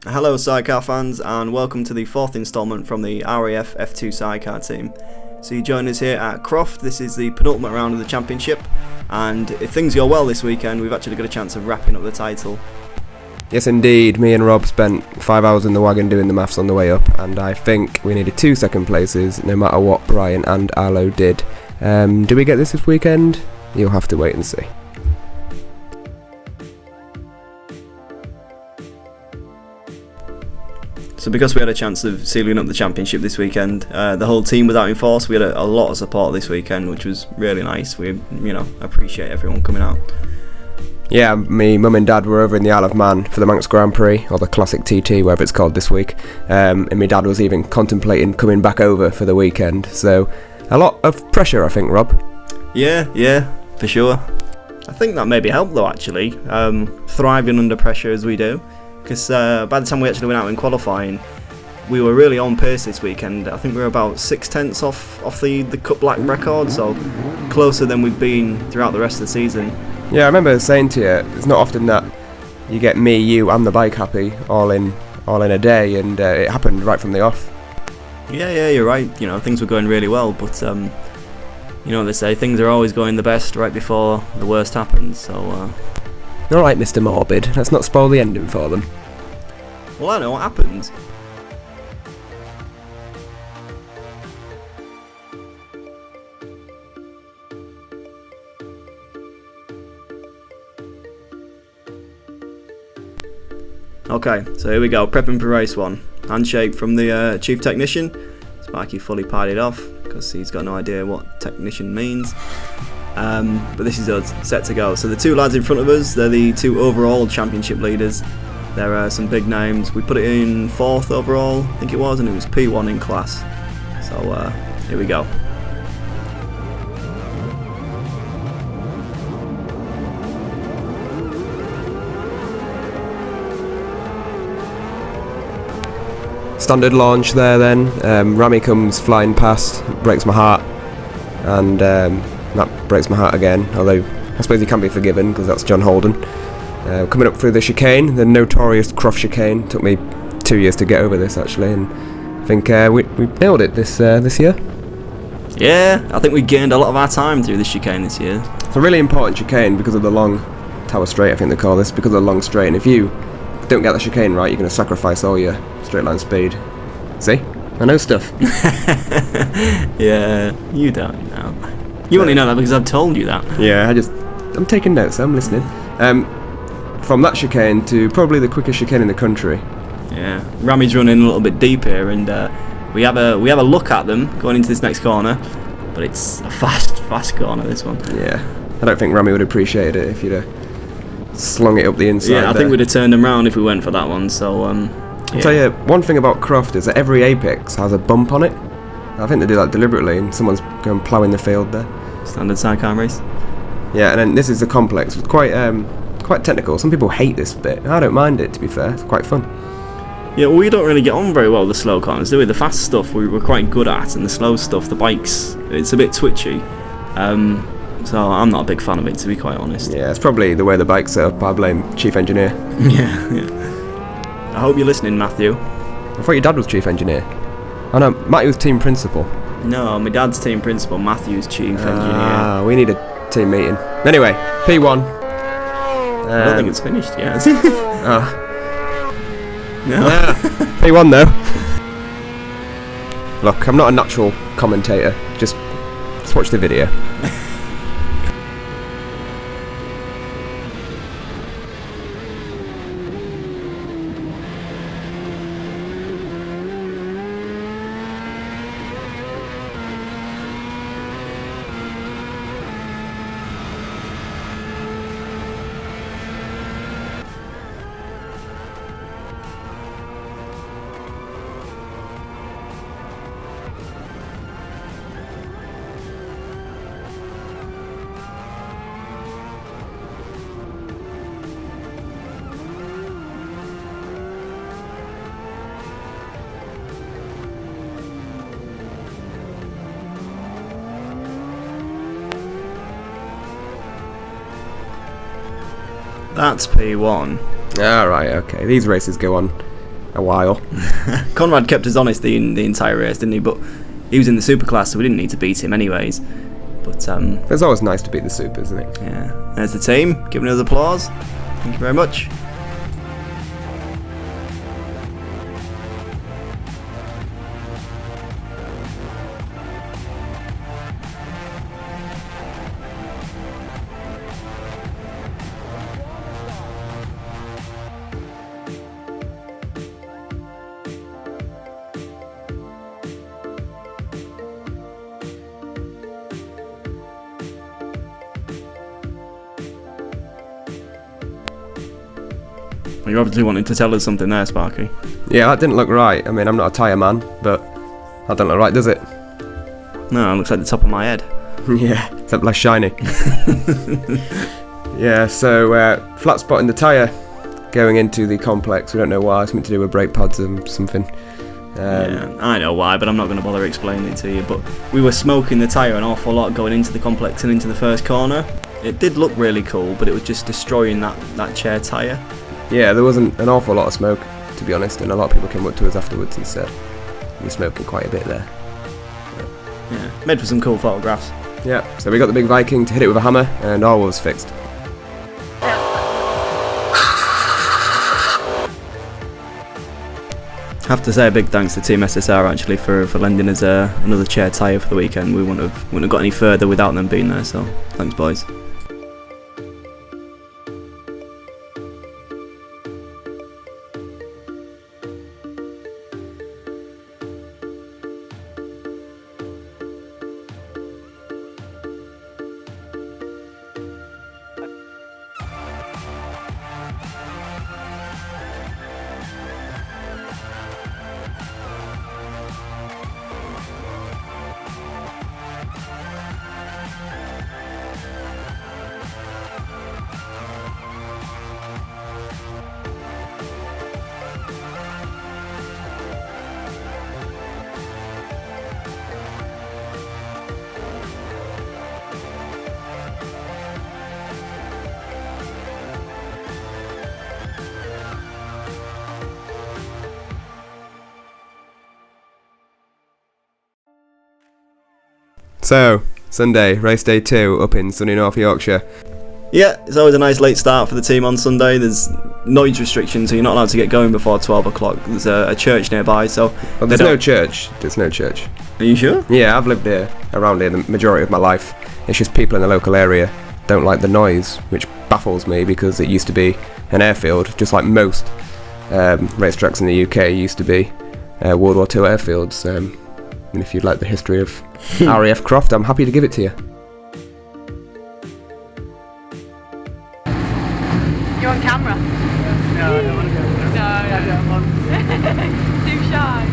Hello Sidecar fans, and welcome to the fourth instalment from the RAF F2 Sidecar team. So you join us here at Croft. This is the penultimate round of the championship, and if things go well this weekend, we've actually got a chance of wrapping up the title. Yes indeed, me and Rob spent 5 hours in the wagon doing the maths on the way up, and I think we needed 2 second places no matter what Brian and Arlo did. Do we get this weekend? You'll have to wait and see. So because we had a chance of sealing up the championship this weekend, the whole team was out in force. We had a lot of support this weekend, which was really nice. We, appreciate everyone coming out. Yeah, me, mum and dad were over in the Isle of Man for the Manx Grand Prix, or the Classic TT, whatever it's called this week. And my dad was even contemplating coming back over for the weekend. So, a lot of pressure, I think, Rob. Yeah, for sure. I think that maybe helped though, actually. Thriving under pressure as we do. Because by the time we actually went out in qualifying, we were really on pace this weekend. I think we were about 6/10 off the Cup Black record, so closer than we've been throughout the rest of the season. Yeah, I remember saying to you, it's not often that you get me, you and the bike happy all in a day, and it happened right from the off. Yeah, you're right. Things were going really well, but they say things are always going the best right before the worst happens, so... Alright, Mr. Morbid, let's not spoil the ending for them. Well, I know what happens. Okay, so here we go, prepping for race 1. Handshake from the chief technician. Sparky fully padded off, because he's got no idea what technician means. But this is us, set to go. So the 2 lads in front of us, they're the 2 overall championship leaders. There are some big names. We put it in 4th overall, I think it was, and it was P1 in class. So here we go. Standard launch there then. Rami comes flying past, breaks my heart, and that breaks my heart again, although I suppose he can be forgiven because that's John Holden. Coming up through the chicane, the notorious Croft chicane. Took me 2 years to get over this actually, and I think we nailed it this year. Yeah, I think we gained a lot of our time through the chicane this year. It's a really important chicane because of the long Tower Straight, I think they call this, because of the long straight, and if you don't get the chicane right, you're going to sacrifice all your straight line speed. See? I know stuff. Yeah, you don't know. You only know that because I've told you that. Yeah, I'm taking notes, I'm listening. From that chicane to probably the quickest chicane in the country. Yeah, Rami's running a little bit deep here, and we have a look at them going into this next corner, but it's a fast corner, this one. Yeah, I don't think Rami would have appreciated it if you'd have slung it up the inside. Yeah, I think we'd have turned them round if we went for that one. So I'll tell you, one thing about Croft is that every apex has a bump on it. I think they do that deliberately, and someone's going ploughing the field there. Standard sidecar race. Yeah, and then this is the complex. It's quite technical. Some people hate this bit. I don't mind it, to be fair. It's quite fun. Yeah, well, we don't really get on very well with the slow corners, do we? The fast stuff we're quite good at, and the slow stuff, the bikes, it's a bit twitchy. So I'm not a big fan of it, to be quite honest. Yeah, it's probably the way the bike's set up. I blame Chief Engineer. Yeah. I hope you're listening, Matthew. I thought your dad was Chief Engineer. Oh no, Matthew was Team Principal. No, my dad's team principal, Matthew's chief engineer. We need a team meeting. Anyway, P1. I don't think it's finished yet. No. P1 though. Look, I'm not a natural commentator. Just watch the video. That's P1. Alright, okay. These races go on a while. Conrad kept us honest the entire race, didn't he? But he was in the superclass, so we didn't need to beat him anyways. But it's always nice to beat the supers, isn't it? Yeah. There's the team giving us applause. Thank you very much. You obviously wanted to tell us something there, Sparky. Yeah, that didn't look right. I mean, I'm not a tyre man, but that don't look right, does it? No, it looks like the top of my head. Yeah, except less shiny. Yeah, so flat spot in the tyre going into the complex. We don't know why. Something to do with brake pads or something. Yeah, I know why, but I'm not going to bother explaining it to you. But we were smoking the tyre an awful lot going into the complex and into the first corner. It did look really cool, but it was just destroying that chair tyre. Yeah, there wasn't an awful lot of smoke, to be honest, and a lot of people came up to us afterwards and said we were smoking quite a bit there. Yeah, made for some cool photographs. Yeah, so we got the big Viking to hit it with a hammer, and all was fixed. I have to say a big thanks to Team SSR actually for lending us another chair tyre for the weekend. We wouldn't have got any further without them being there, so thanks boys. So, Sunday, race day 2 up in sunny North Yorkshire. Yeah, it's always a nice late start for the team on Sunday. There's noise restrictions, so you're not allowed to get going before 12 o'clock. There's a church nearby, so... Well, there's no church. There's no church. Are you sure? Yeah, I've lived around here the majority of my life. It's just people in the local area don't like the noise, which baffles me because it used to be an airfield, just like most racetracks in the UK used to be World War II airfields. And if you'd like the history of RAF Croft, I'm happy to give it to you. You're on camera? No, I don't want to go. No. I don't want. Too shy.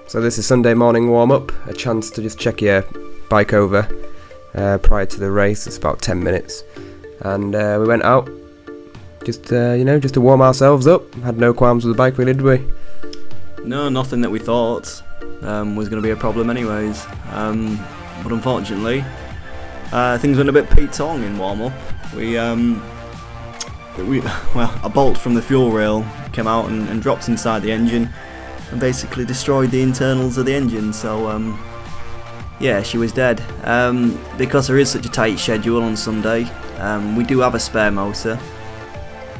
So this is Sunday morning warm-up, a chance to just check your bike over prior to the race. It's about 10 minutes. And we went out just to warm ourselves up. Had no qualms with the bike really, did we? No, nothing that we thought was going to be a problem anyways. But unfortunately, things went a bit Pete Tong in warm-up. A bolt from the fuel rail came out and dropped inside the engine and basically destroyed the internals of the engine, so yeah, she was dead. Because there is such a tight schedule on Sunday, we do have a spare motor,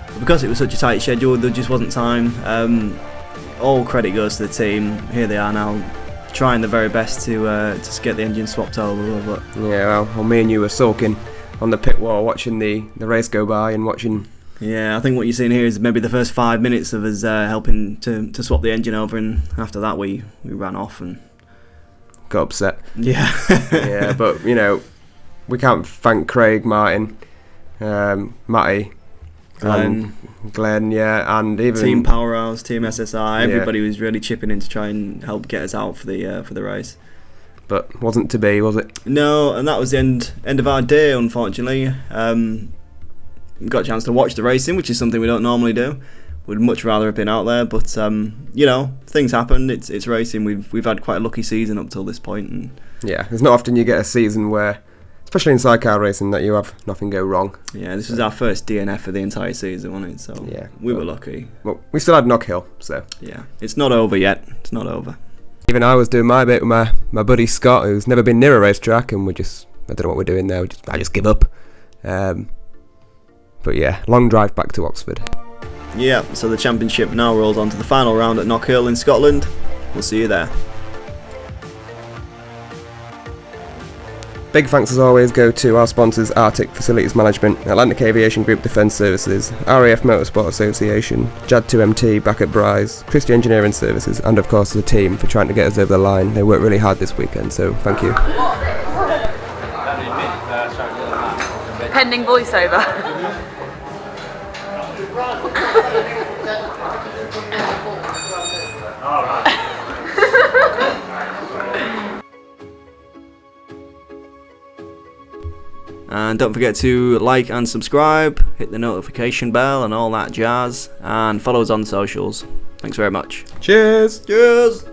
but because it was such a tight schedule there just wasn't time. All credit goes to the team. Here they are now trying the very best to get the engine swapped over. But Yeah, well, me and you were sulking on the pit wall watching the race go by and watching. yeah, I think what you're seeing here is maybe the first 5 minutes of us helping to swap the engine over, and after that we ran off and Got upset. yeah. Yeah, but we can't thank Craig, Martin, Matty, and Glenn, yeah, and even Team Powerhouse, Team SSI, everybody was really chipping in to try and help get us out for the race. But wasn't to be, was it? No, and that was the end of our day, unfortunately. Got a chance to watch the racing, which is something we don't normally do. Would much rather have been out there, but things happen. It's racing. We've had quite a lucky season up till this point, and Yeah, there's not often you get a season where, especially in sidecar racing, that you have nothing go wrong. yeah, this was our first DNF of the entire season, wasn't it? So Yeah, we were lucky. Well, we still had Knockhill, so Yeah, it's not over yet. It's not over. even I was doing my bit with my buddy Scott, who's never been near a racetrack, and I don't know what we're doing there. I just give up. But yeah, long drive back to Oxford. Yeah, so the championship now rolls on to the final round at Knockhill in Scotland. We'll see you there. Big thanks as always go to our sponsors Arctic Facilities Management, Atlantic Aviation Group Defence Services, RAF Motorsport Association, JAD2MT back at Bryce, Christie Engineering Services, and of course the team for trying to get us over the line. They worked really hard this weekend, so thank you. Pending voiceover. And don't forget to like and subscribe, hit the notification bell and all that jazz, and follow us on socials. Thanks very much. Cheers! Cheers!